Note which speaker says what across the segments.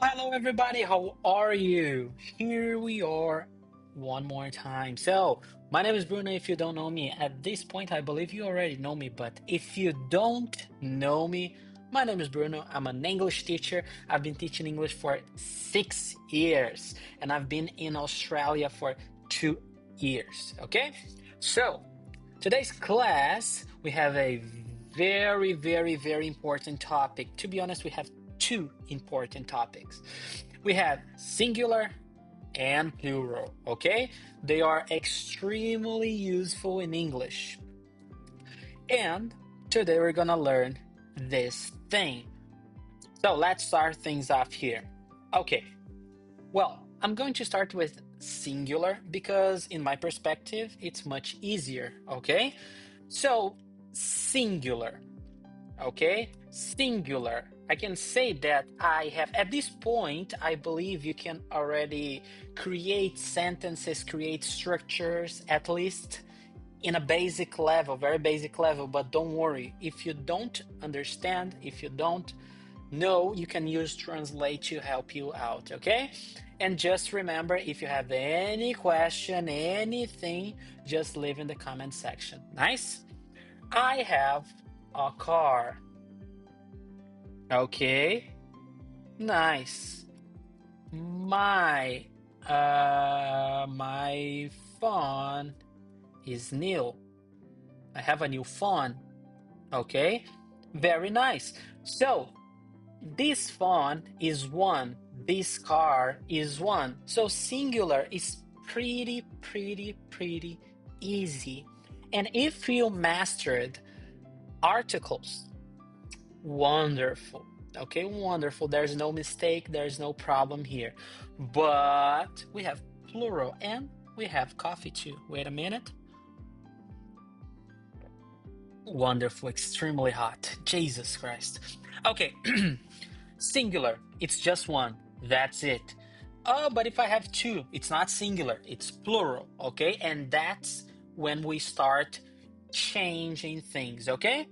Speaker 1: Hello, everybody. How are you? Here we are one more time. So, my name is Bruno. If you don't know me at this point, I believe you already know me. But if you don't know me, my name is Bruno. I'm an English teacher. I've been teaching English for 6 years, and I've been in Australia for 2 years. Okay? So, today's class, we have a very important topic. To be honest, we have two important topics. We have singular and plural, okay? They are extremely useful in English. And today we're gonna learn this thing. So let's start things off here. Okay, well, I'm going to start with singular because, in my perspective, it's much easier, okay? So, singular. Okay, singular. I can say that I have, at this point, I believe you can already create sentences, create structures, at least in a basic level, very basic level. But don't worry, if you don't understand, if you don't know, you can use translate to help you out, okay? And just remember, if you have any question, anything, just leave in the comment section. Nice? I have a car. Okay, nice. My my phone is new. I have a new phone. Okay, very nice. So this phone is one. This car is one. So singular is pretty easy. And if you mastered articles, wonderful. Okay, wonderful. There's no mistake, there's no problem here. But we have plural and we have coffee too. Wait a minute. Wonderful, extremely hot. Jesus Christ. Okay, singular, it's just one. That's it. Oh, but if I have two, it's not singular, it's plural. Okay, and that's when we start changing things. Okay,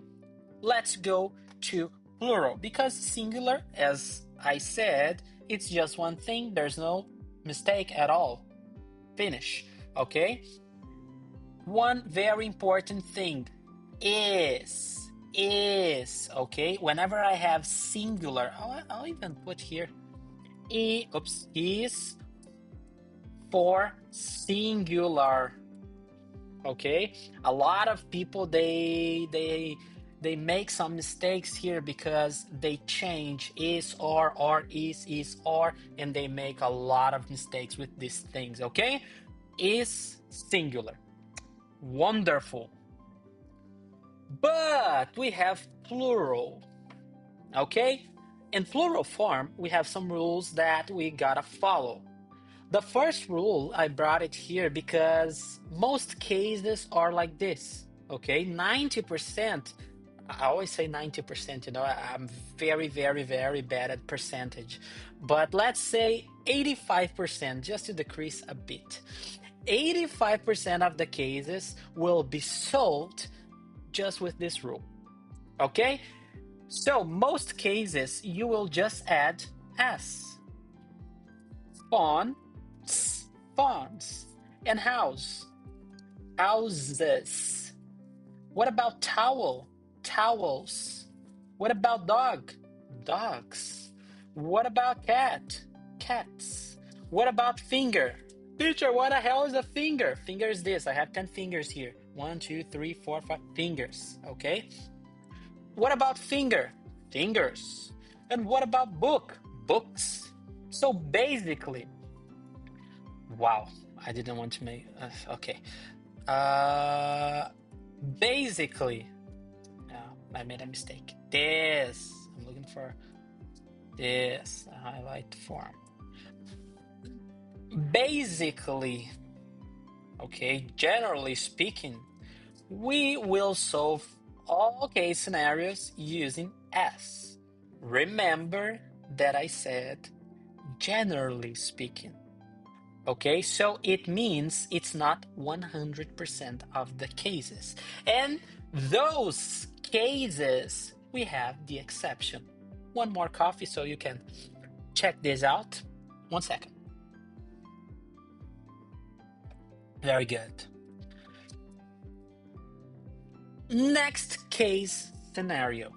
Speaker 1: let's go to plural because singular, as I said, it's just one thing. There's no mistake at all. Finish. Okay. One very important thing is okay. Whenever I have singular, I'll even put here is for singular. Okay, a lot of people they make some mistakes here because they change is or is or, and they make a lot of mistakes with these things. Okay, is singular. Wonderful. But we have plural. Okay, in plural form we have some rules that we gotta follow. The first rule, I brought it here because most cases are like this, okay? 90%, I always say 90%, I'm very bad at percentage. But let's say 85%, just to decrease a bit. 85% of the cases will be solved just with this rule, okay? So most cases, you will just add s. Phone, phones, and house, houses. What about towel? Towels. What about dog? Dogs. What about cat? Cats. What about finger? Teacher, what the hell is a finger? Finger is this. I have 10 fingers here. 1, 2, 3, 4, 5 fingers. Okay. What about finger? Fingers. And what about book? Books. So basically, wow, I didn't want to make. Okay. Uh, basically, no, I made a mistake. This. I'm looking for this highlight form. Basically, okay, generally speaking, we will solve all case scenarios using S. Remember that I said generally speaking. Okay, so it means it's not 100% of the cases. And those cases, we have the exception. One more coffee so you can Check this out. 1 second. Very good. Next case scenario.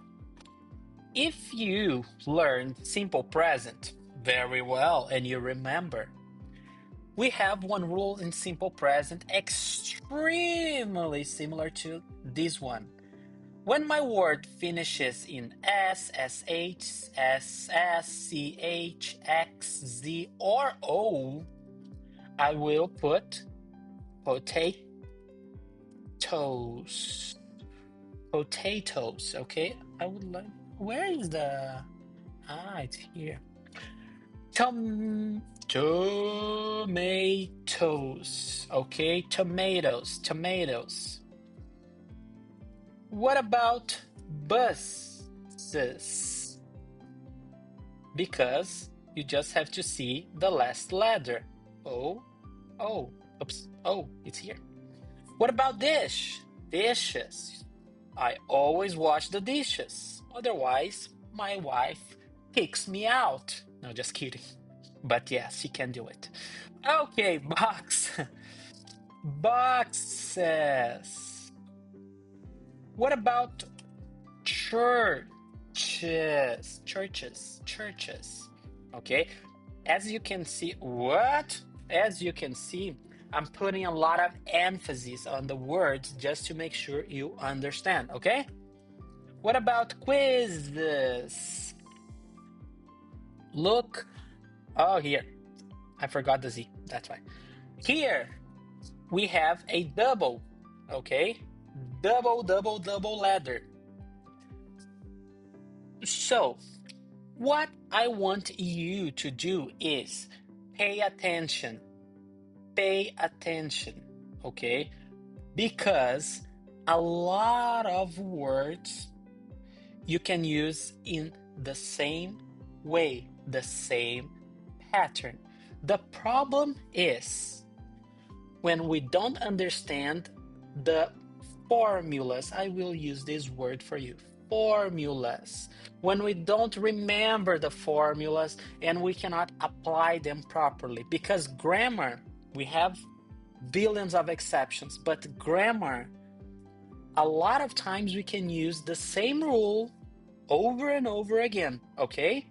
Speaker 1: If you learned simple present very well and you remember, we have one rule in simple present extremely similar to this one. When my word finishes in S, SH, SS, CH, X, Z, or O, I will put potatoes. Potatoes, okay? I would like, where is the, it's here. Tomatoes, okay? Tomatoes. What about buses? Because you just have to see the last letter. Oops, it's here. What about dishes? I always wash the dishes. Otherwise, my wife kicks me out. No, just kidding. But yes, she can do it. Okay, boxes. What about churches? Okay, as you can see, I'm putting a lot of emphasis on the words just to make sure you understand, okay? What about quizzes? Look, here, I forgot the Z, that's why. Here, we have a double, okay? Double letter. So, what I want you to do is pay attention, okay? Because a lot of words you can use in the same way, the same pattern. The problem is when we don't understand the formulas. I will use this word for you. Formulas. When we don't remember the formulas and we cannot apply them properly. Because grammar, we have billions of exceptions, but grammar, a lot of times we can use the same rule over and over again, okay?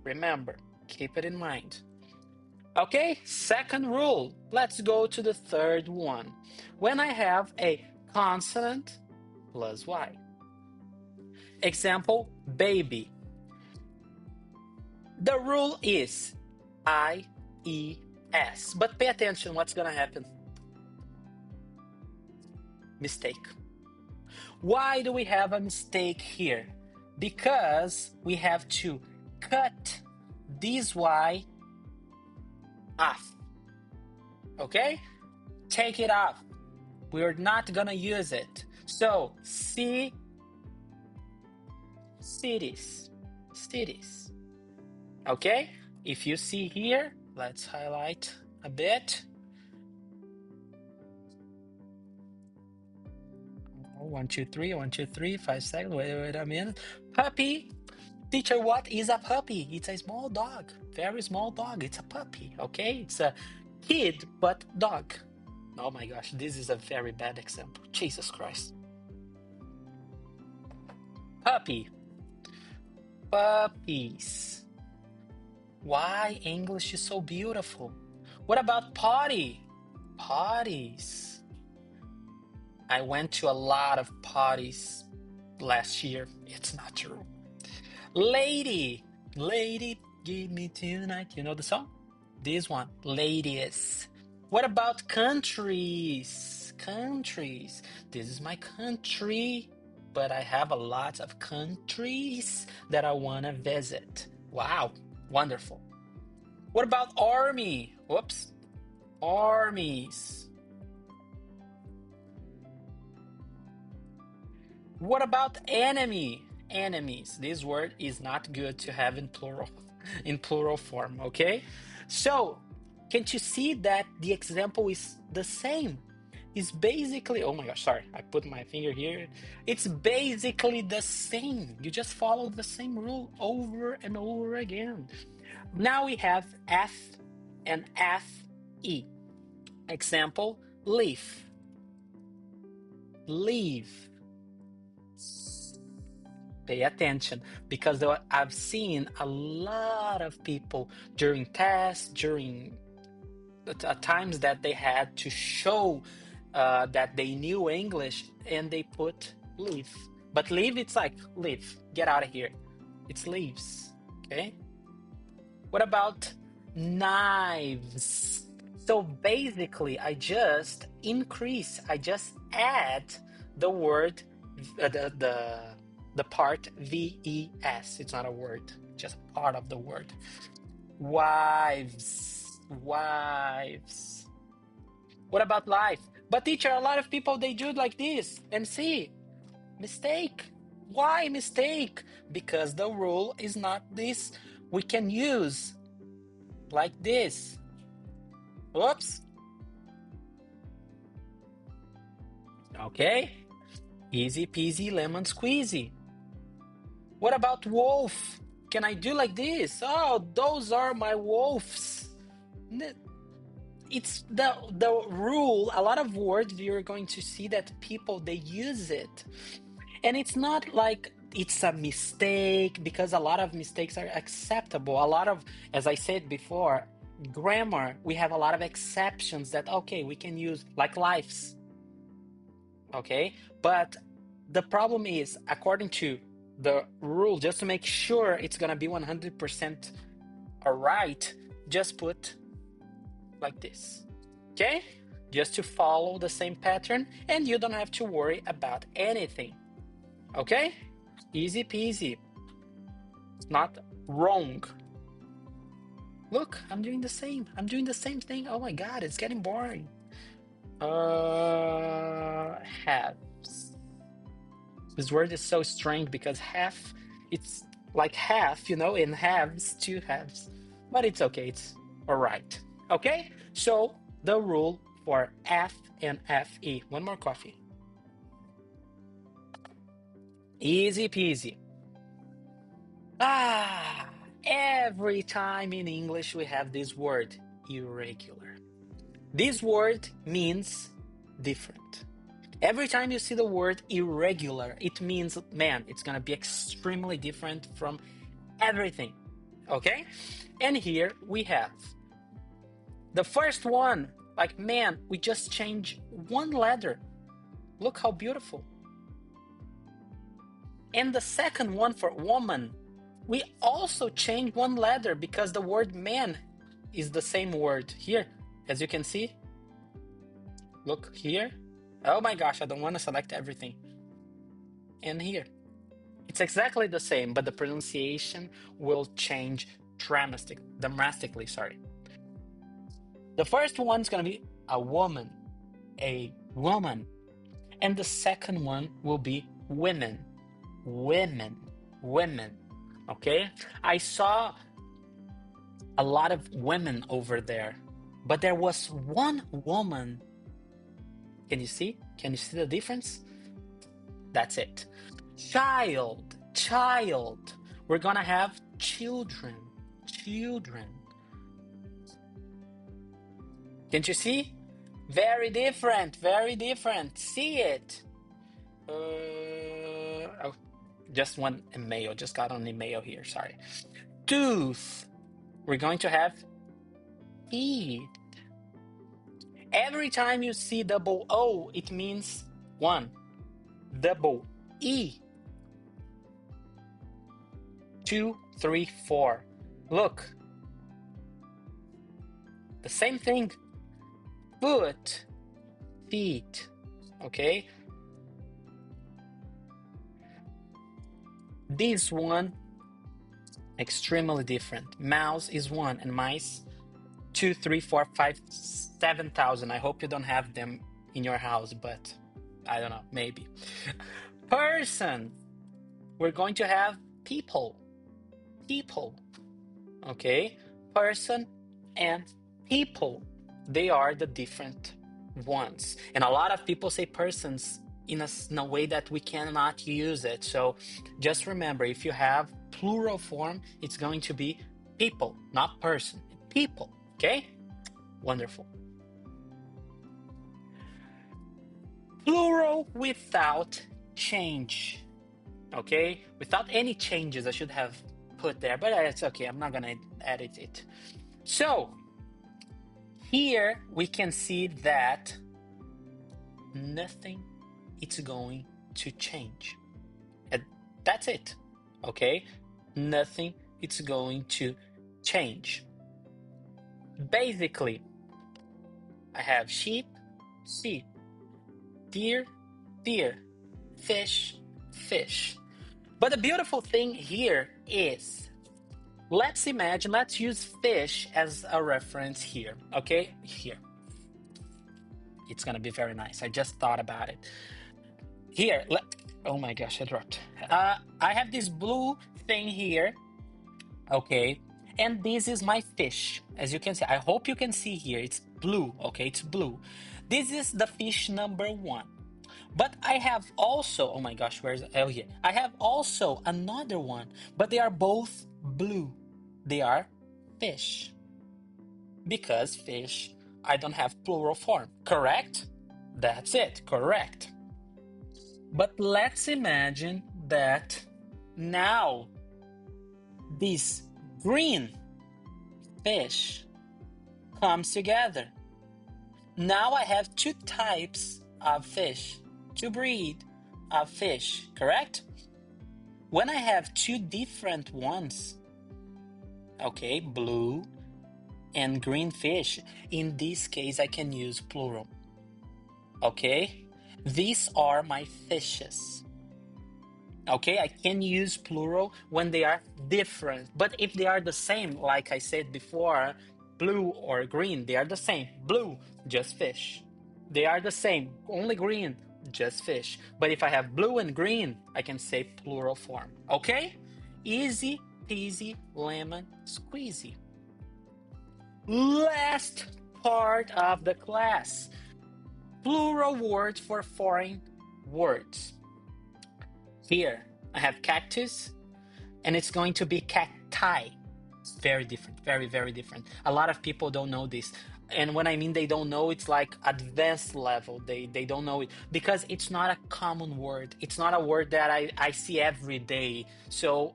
Speaker 1: Remember, keep it in mind. Okay, second rule. Let's go to the third one. When I have a consonant plus Y. Example, baby. The rule is I-E-S. But pay attention, what's gonna happen? Mistake. Why do we have a mistake here? Because we have to cut this Y off. Okay? Take it off. We're not gonna use it. So, cities. Okay? If you see here, let's highlight a bit. 1, 2, 3, 1, 2, 3, 5 seconds. Wait a minute. Puppy. Teacher, what is a puppy? It's a small dog. Very small dog. It's a puppy. Okay? It's a kid, but dog. Oh my gosh, this is a very bad example. Jesus Christ. Puppy. Puppies. Why English is so beautiful? What about potty? Potties. I went to a lot of parties last year. It's not true. Lady, give me tonight. You know the song? This one, ladies. What about countries? This is my country, but I have a lot of countries that I want to visit. Wow, wonderful. What about army? Whoops, armies. What about enemy? Enemies. This word is not good to have in plural form, okay? So, can't you see that the example is the same? is basically, oh my gosh, sorry, I put my finger here. It's basically the same. You just follow the same rule over and over again. Now we have F and FE. Example, leaf. Leave. Pay attention, because I've seen a lot of people during tests, during times that they had to show that they knew English, and they put leave. But leave, it's like leave, get out of here. It's leaves, okay? What about knives? So basically, I just add the word, the part VES. It's not a word, just part of the word. Wives, wives. What about life? But teacher, a lot of people, they do it like this. MC, mistake. Why mistake? Because the rule is not this. We can use like this. Whoops. Okay. Easy peasy lemon squeezy. What about wolf? Can I do like this? Oh, those are my wolves. It's the rule. A lot of words you're going to see that people, they use it. And it's not like it's a mistake, because a lot of mistakes are acceptable. A lot of, as I said before, grammar, we have a lot of exceptions that, okay, we can use, like lives. Okay, but the problem is, according to the rule, just to make sure it's gonna be 100% all right, just put like this. Okay, just to follow the same pattern, and you don't have to worry about anything. Okay, easy peasy. It's not wrong. Look, I'm doing the same thing. Oh my god, it's getting boring. Halves. This word is so strange, because half, it's like half, in halves, two halves. But it's okay, it's all right. Okay, so the rule for F and FE. One more coffee. Easy peasy. Every time in English we have this word, irregular. This word means different. Every time you see the word irregular, it means, man, it's gonna be extremely different from everything, okay? And here we have the first one, like, man, we just changed one letter. Look how beautiful. And the second one, for woman, we also changed one letter, because the word man is the same word here, as you can see. Look here. Oh my gosh, I don't want to select everything. And here, it's exactly the same, but the pronunciation will change drastically, sorry. The first one's gonna be a woman. And the second one will be women. Okay? I saw a lot of women over there, but there was one woman. Can you see? Can you see the difference? That's it. Child. We're gonna have children. Can't you see? Very different. See it. Oh, just one email. Just got an email here. Sorry. Tooth. We're going to have teeth. Every time you see double O, it means one. Double E. 2, 3, 4. Look. The same thing. Foot. Feet. Okay? This one, extremely different. Mouse is 1, and mice 2, 3, 4, 5, 7,000. I hope you don't have them in your house, but I don't know, maybe. Person. We're going to have people. Okay? Person and people. They are the different once. And a lot of people say persons in a way that we cannot use it. So just remember, if you have plural form, it's going to be people, not person. People, okay? Wonderful. Plural without change, okay? Without any changes, I should have put there, but it's okay. I'm not gonna edit it. So here we can see that nothing is going to change. And that's it, okay? Nothing is going to change. Basically, I have sheep, sheep, deer, deer, fish, fish. But the beautiful thing here is, let's imagine, let's use fish as a reference here, okay? Here. It's gonna be very nice. I just thought about it. Here, oh my gosh, I dropped. I have this blue thing here, okay? And this is my fish, as you can see. I hope you can see here. It's blue, okay? It's blue. This is the fish number one. But I have also, oh my gosh, where's, oh here. I have also another one, but they are both blue. They are fish. Because fish, I don't have plural form, correct? That's it, correct. But let's imagine that now this green fish comes together. Now I have two types of fish, two breed of fish, correct? When I have two different ones, okay, blue and green fish, in this case I can use plural, okay? These are my fishes. Okay, I can use plural when they are different. But if they are the same, like I said before, blue or green, they are the same. Blue, just fish. They are the same, only green, just fish. But if I have blue and green, I can say plural form. Okay? Easy peasy lemon squeezy. Last part of the class. Plural words for foreign words. Here, I have cactus, and it's going to be cacti. It's very different, very, very different. A lot of people don't know this. And when I mean they don't know, it's like advanced level. They don't know it because it's not a common word. It's not a word that I see every day. So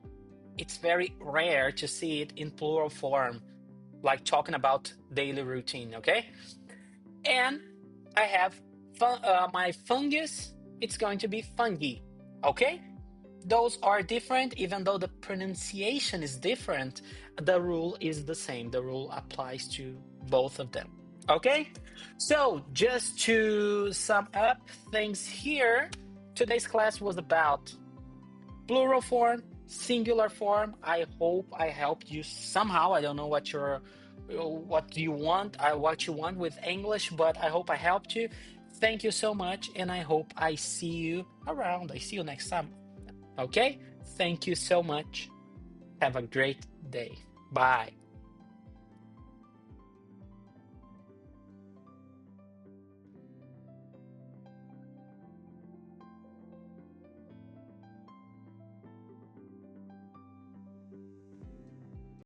Speaker 1: it's very rare to see it in plural form, like talking about daily routine, okay? And I have my fungus, it's going to be fungi. Okay? Those are different, even though the pronunciation is different, the rule is the same. The rule applies to both of them. Okay? So, just to sum up things here, today's class was about plural form, singular form. I hope I helped you somehow. I don't know what you want with English, but I hope I helped you. Thank you so much, and I hope I see you around. I see you next time. Okay? Thank you so much. Have a great day. Bye.